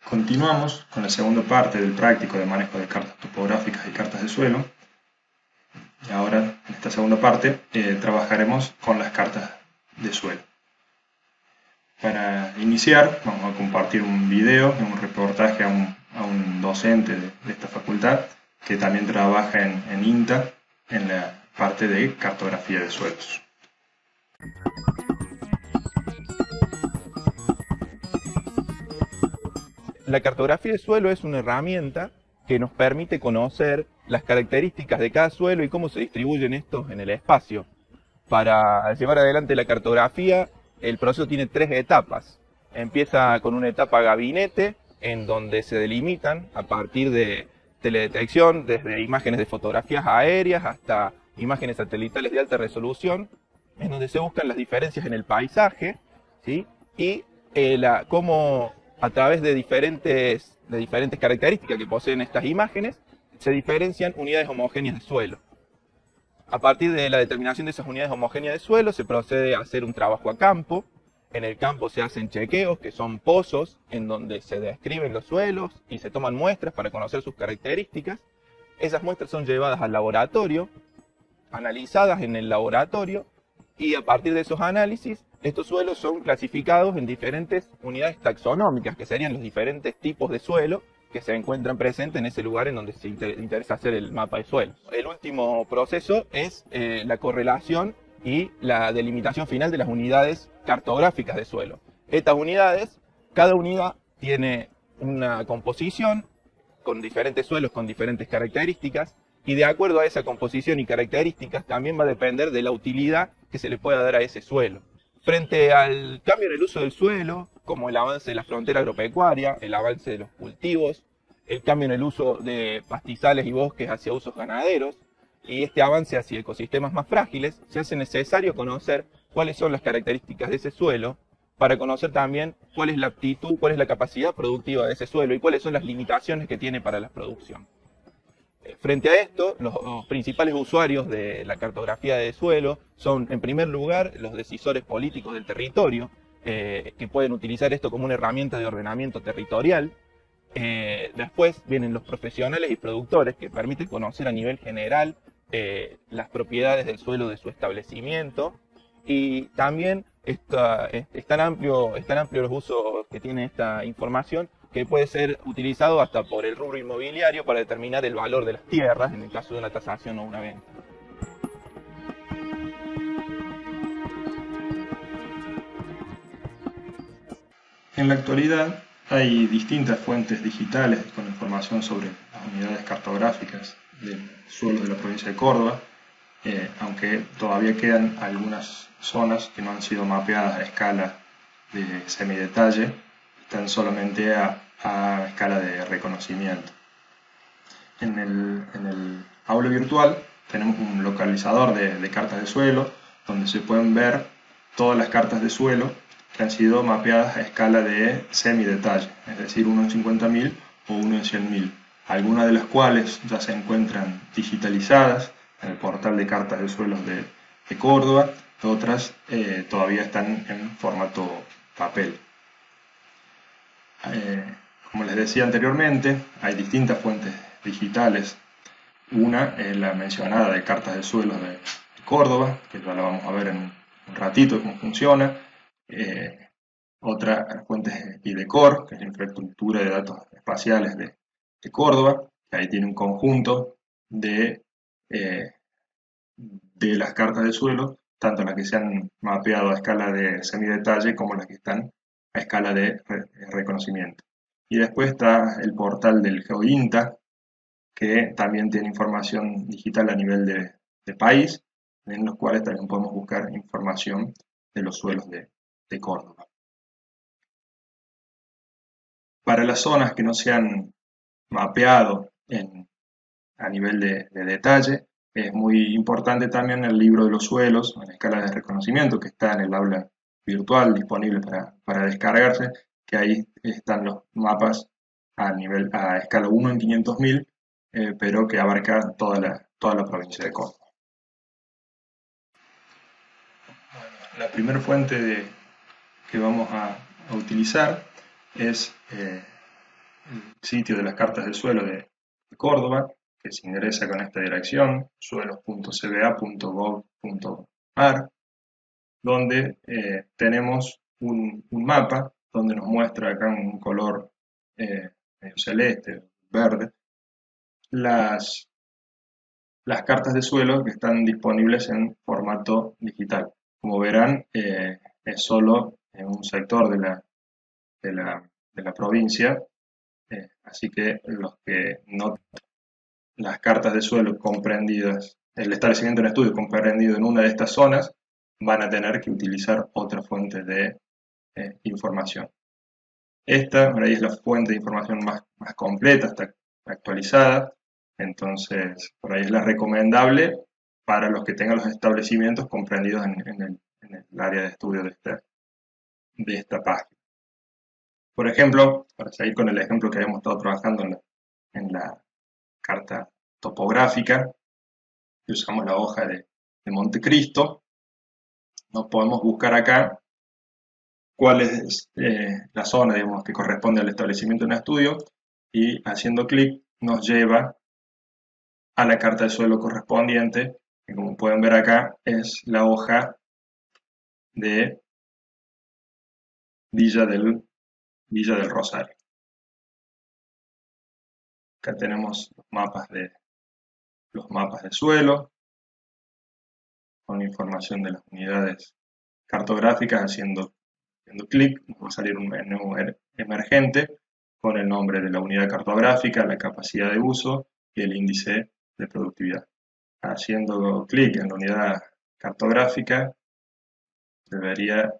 Continuamos con la segunda parte del práctico de manejo de cartas topográficas y cartas de suelo. Y ahora, en esta segunda parte, trabajaremos con las cartas de suelo. Para iniciar, vamos a compartir un video, un reportaje a un docente de esta facultad que también trabaja en INTA en la parte de cartografía de suelos. La cartografía de suelo es una herramienta que nos permite conocer las características de cada suelo y cómo se distribuyen estos en el espacio. Para llevar adelante la cartografía, el proceso tiene tres etapas. Empieza con una etapa gabinete, en donde se delimitan a partir de teledetección, desde imágenes de fotografías aéreas hasta imágenes satelitales de alta resolución, en donde se buscan las diferencias en el paisaje, ¿sí? Y cómo a través de diferentes características que poseen estas imágenes, se diferencian unidades homogéneas de suelo. A partir de la determinación de esas unidades homogéneas de suelo, se procede a hacer un trabajo a campo. En el campo se hacen chequeos, que son pozos, en donde se describen los suelos y se toman muestras para conocer sus características. Esas muestras son llevadas al laboratorio, analizadas en el laboratorio, y a partir de esos análisis, estos suelos son clasificados en diferentes unidades taxonómicas, que serían los diferentes tipos de suelo que se encuentran presentes en ese lugar en donde se interesa hacer el mapa de suelos. El último proceso es la correlación y la delimitación final de las unidades cartográficas de suelo. Estas unidades, cada unidad tiene una composición con diferentes suelos, con diferentes características, y de acuerdo a esa composición y características también va a depender de la utilidad que se le pueda dar a ese suelo. Frente al cambio en el uso del suelo, como el avance de la frontera agropecuaria, el avance de los cultivos, el cambio en el uso de pastizales y bosques hacia usos ganaderos, y este avance hacia ecosistemas más frágiles, se hace necesario conocer cuáles son las características de ese suelo, para conocer también cuál es la aptitud, cuál es la capacidad productiva de ese suelo y cuáles son las limitaciones que tiene para la producción. Frente a esto, los principales usuarios de la cartografía de suelo son, en primer lugar, los decisores políticos del territorio, que pueden utilizar esto como una herramienta de ordenamiento territorial. Después vienen los profesionales y productores, que permiten conocer a nivel general las propiedades del suelo de su establecimiento. Y también es tan amplio los usos que tiene esta información, que puede ser utilizado hasta por el rubro inmobiliario para determinar el valor de las tierras en el caso de una tasación o una venta. En la actualidad hay distintas fuentes digitales con información sobre las unidades cartográficas del suelo de la provincia de Córdoba, aunque todavía quedan algunas zonas que no han sido mapeadas a escala de semidetalle, están solamente a escala de reconocimiento. En el aula virtual tenemos un localizador de cartas de suelo, donde se pueden ver todas las cartas de suelo que han sido mapeadas a escala de semidetalle, es decir, 1 en 50.000 o 1 en 100.000, algunas de las cuales ya se encuentran digitalizadas en el portal de cartas de suelos de Córdoba, otras todavía están en formato papel. Como les decía anteriormente, hay distintas fuentes digitales. Una es la mencionada de cartas de suelos de Córdoba, que ya la vamos a ver en un ratito cómo funciona. Otra fuente es IDECOR, que es la infraestructura de datos espaciales de Córdoba, que ahí tiene un conjunto eh, de las cartas de suelo, tanto las que se han mapeado a escala de semidetalle como las que están a escala de reconocimiento. Y después está el portal del GeoINTA, que también tiene información digital a nivel de país, en los cuales también podemos buscar información de los suelos de Córdoba. Para las zonas que no se han mapeado a nivel de detalle, es muy importante también el libro de los suelos en escala de reconocimiento, que está en el aula virtual disponible para descargarse, que ahí están los mapas a escala 1 en 500.000, pero que abarca toda la provincia de Córdoba. La primera fuente que vamos a utilizar es sitio de las cartas del suelo de Córdoba, que se ingresa con esta dirección, suelos.cba.gov.ar, donde tenemos un mapa donde nos muestra acá un color medio celeste, verde, las cartas de suelo que están disponibles en formato digital. Como verán, es solo en un sector de la provincia, así que los que no, las cartas de suelo comprendidas, el establecimiento en estudio comprendido en una de estas zonas, van a tener que utilizar otra fuente de información. Esta, por ahí, es la fuente de información más completa, está actualizada, entonces por ahí es la recomendable para los que tengan los establecimientos comprendidos en el área de estudio de esta página. Por ejemplo, para seguir con el ejemplo que habíamos estado trabajando en la carta topográfica, que usamos la hoja de Montecristo, nos podemos buscar acá cuál es la zona, digamos, que corresponde al establecimiento en estudio, y haciendo clic nos lleva a la carta de suelo correspondiente, que como pueden ver acá es la hoja de Villa del Rosario. Acá tenemos los mapas de suelo, con información de las unidades cartográficas. Haciendo clic nos va a salir un menú emergente con el nombre de la unidad cartográfica, la capacidad de uso y el índice de productividad. Haciendo clic en la unidad cartográfica debería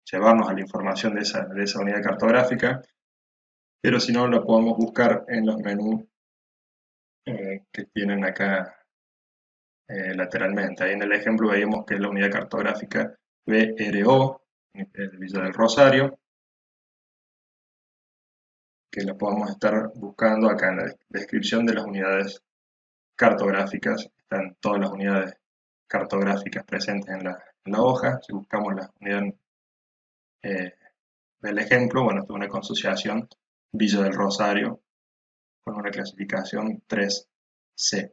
llevarnos a la información de esa unidad cartográfica, pero si no, la podemos buscar en los menús que tienen acá lateralmente. Ahí en el ejemplo veíamos que es la unidad cartográfica BRO de Villa del Rosario, que la podemos estar buscando acá en la descripción de las unidades cartográficas. Están todas las unidades cartográficas presentes en la hoja. Si buscamos la unidad del ejemplo, bueno, esto es una consociación Villa del Rosario con una clasificación 3C.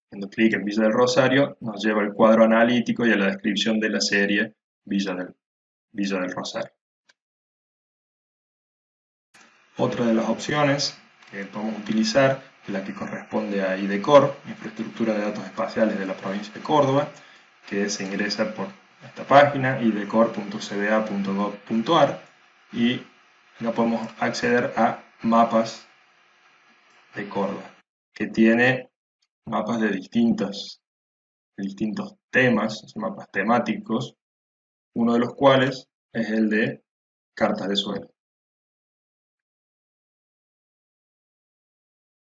Haciendo clic en Villa del Rosario nos lleva al cuadro analítico y a la descripción de la serie Villa del Rosario. Otra de las opciones que podemos utilizar es la que corresponde a IDECOR, Infraestructura de Datos Espaciales de la provincia de Córdoba, que se ingresa por esta página, idecor.cba.gov.ar, y acá podemos acceder a mapas de Córdoba, que tiene mapas de distintos temas, mapas temáticos, uno de los cuales es el de cartas de suelo.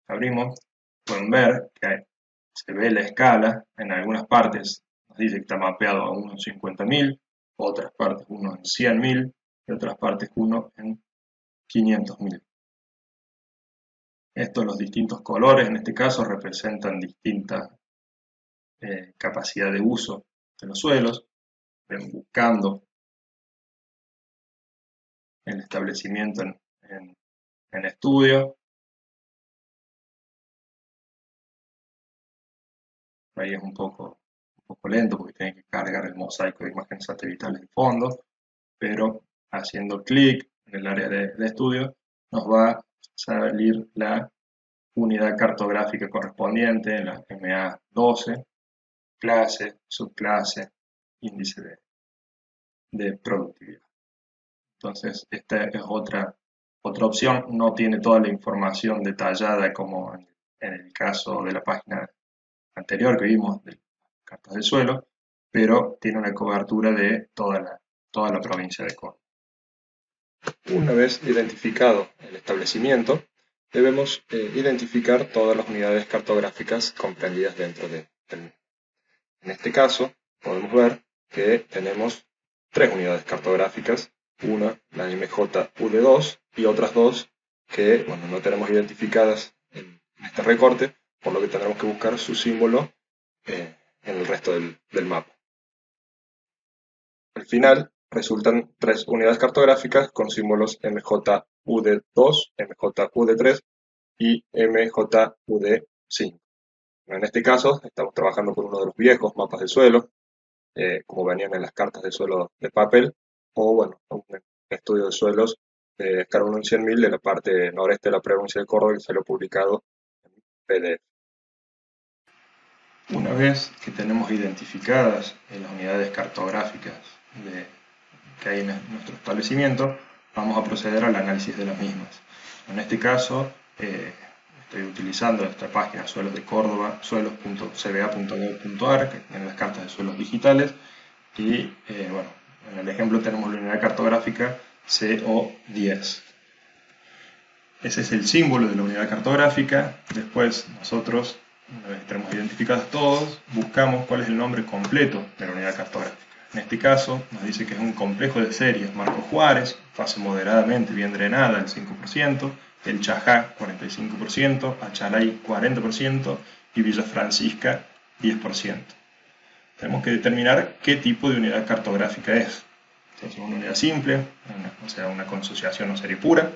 Abrimos, pueden ver que se ve la escala. En algunas partes nos dice que está mapeado a 1 en 50.000, otras partes 1 en 100.000 y otras partes 1 en 500.000. Estos, los distintos colores, en este caso, representan distinta capacidad de uso de los suelos. Ven, buscando el establecimiento en estudio. Ahí es un poco lento porque tiene que cargar el mosaico de imágenes satelitales de fondo, pero haciendo clic en el área de estudio nos va a salir la unidad cartográfica correspondiente, la MA12, clase, subclase, índice de productividad. Entonces, esta es otra opción. No tiene toda la información detallada como en el caso de la página anterior que vimos de cartas del suelo, pero tiene una cobertura de toda la provincia de Córdoba. Una vez identificado el establecimiento, debemos identificar todas las unidades cartográficas comprendidas dentro del mismo. En este caso, podemos ver que tenemos 3 unidades cartográficas, una, la MJUD2, y otras 2 que no tenemos identificadas en este recorte, por lo que tendremos que buscar su símbolo en el resto del mapa. Al final resultan 3 unidades cartográficas con símbolos MJUD MJUD2, MJUD3 y MJUD5. En este caso, estamos trabajando con uno de los viejos mapas de suelo, como venían en las cartas de suelo de papel, o bueno, un estudio de suelos de carbono en 100.000 de la parte noreste de la provincia de Córdoba, que salió publicado en PDF. Una vez que tenemos identificadas las unidades cartográficas que hay en nuestro establecimiento, vamos a proceder al análisis de las mismas. En este caso, estoy utilizando esta página Suelos de Córdoba, suelos.cba.gov.ar, que tiene las cartas de suelos digitales, y bueno, en el ejemplo tenemos la unidad cartográfica CO10. Ese es el símbolo de la unidad cartográfica. Después nosotros, una vez que tenemos identificados todos, buscamos cuál es el nombre completo de la unidad cartográfica. En este caso nos dice que es un complejo de series Marcos Juárez, fase moderadamente bien drenada, el 5%, el Chajá 45%, Achalay 40% y Villa Francisca 10%. Tenemos que determinar qué tipo de unidad cartográfica es. Si es una unidad simple, o sea, una consociación o serie pura,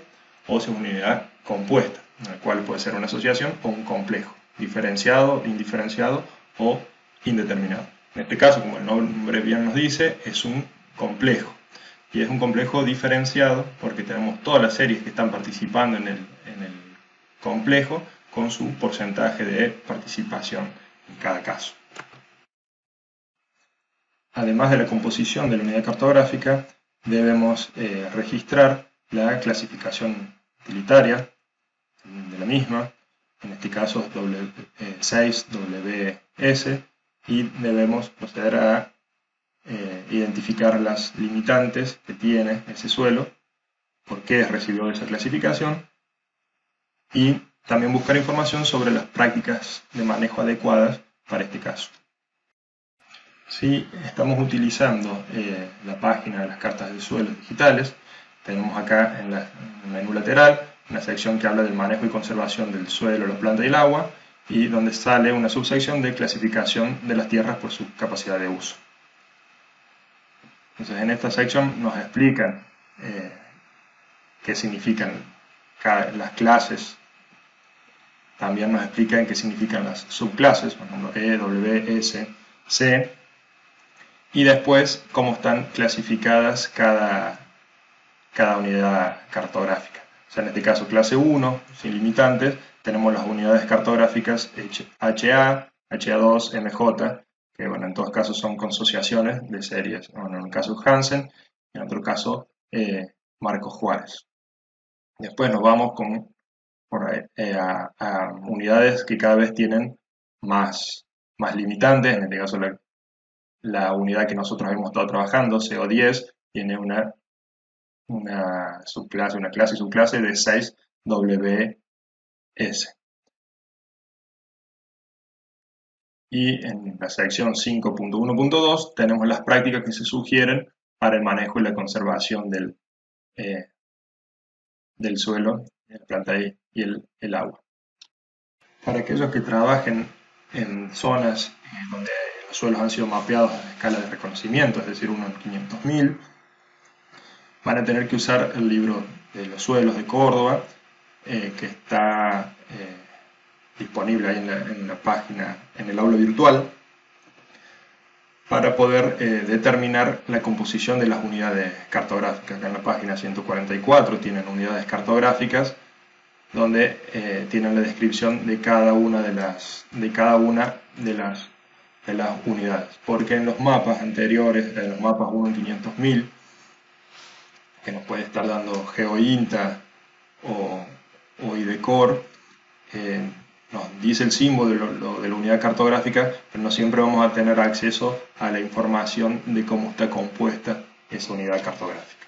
o si es una unidad compuesta, en la cual puede ser una asociación o un complejo, diferenciado, indiferenciado o indeterminado. En este caso, como el nombre bien nos dice, es un complejo. Y es un complejo diferenciado porque tenemos todas las series que están participando en el complejo con su porcentaje de participación en cada caso. Además de la composición de la unidad cartográfica, debemos registrar la clasificación utilitaria de la misma, en este caso es 6WS, y debemos proceder a identificar las limitantes que tiene ese suelo, por qué recibió esa clasificación, y también buscar información sobre las prácticas de manejo adecuadas para este caso. Si estamos utilizando la página de las cartas de suelos digitales, tenemos acá en el menú lateral una sección que habla del manejo y conservación del suelo, la planta y el agua, y donde sale una subsección de clasificación de las tierras por su capacidad de uso. Entonces en esta sección nos explican qué significan las clases, también nos explican qué significan las subclases, por ejemplo E, W, S, C, y después cómo están clasificadas cada unidad cartográfica. O sea, en este caso clase 1, sin limitantes, tenemos las unidades cartográficas HA, HA2, MJ, que bueno, en todos casos son consociaciones de series. Bueno, en un caso Hansen, en otro caso Marcos Juárez. Después nos vamos a unidades que cada vez tienen más limitantes. En este caso la unidad que nosotros hemos estado trabajando, CO10, tiene una subclase, una clase y subclase de 6WS. Y en la sección 5.1.2 tenemos las prácticas que se sugieren para el manejo y la conservación del suelo, la planta y el agua. Para aquellos que trabajen en zonas donde los suelos han sido mapeados a escala de reconocimiento, es decir, 1 en 500.000, van a tener que usar el libro de los suelos de Córdoba, que está disponible ahí en la página, en el aula virtual, para poder determinar la composición de las unidades cartográficas. Acá en la página 144 tienen unidades cartográficas, donde tienen la descripción de cada una de las unidades. Porque en los mapas anteriores, en los mapas 1 en 500.000, que nos puede estar dando GeoINTA o IDECOR, nos dice el símbolo de la unidad cartográfica, pero no siempre vamos a tener acceso a la información de cómo está compuesta esa unidad cartográfica.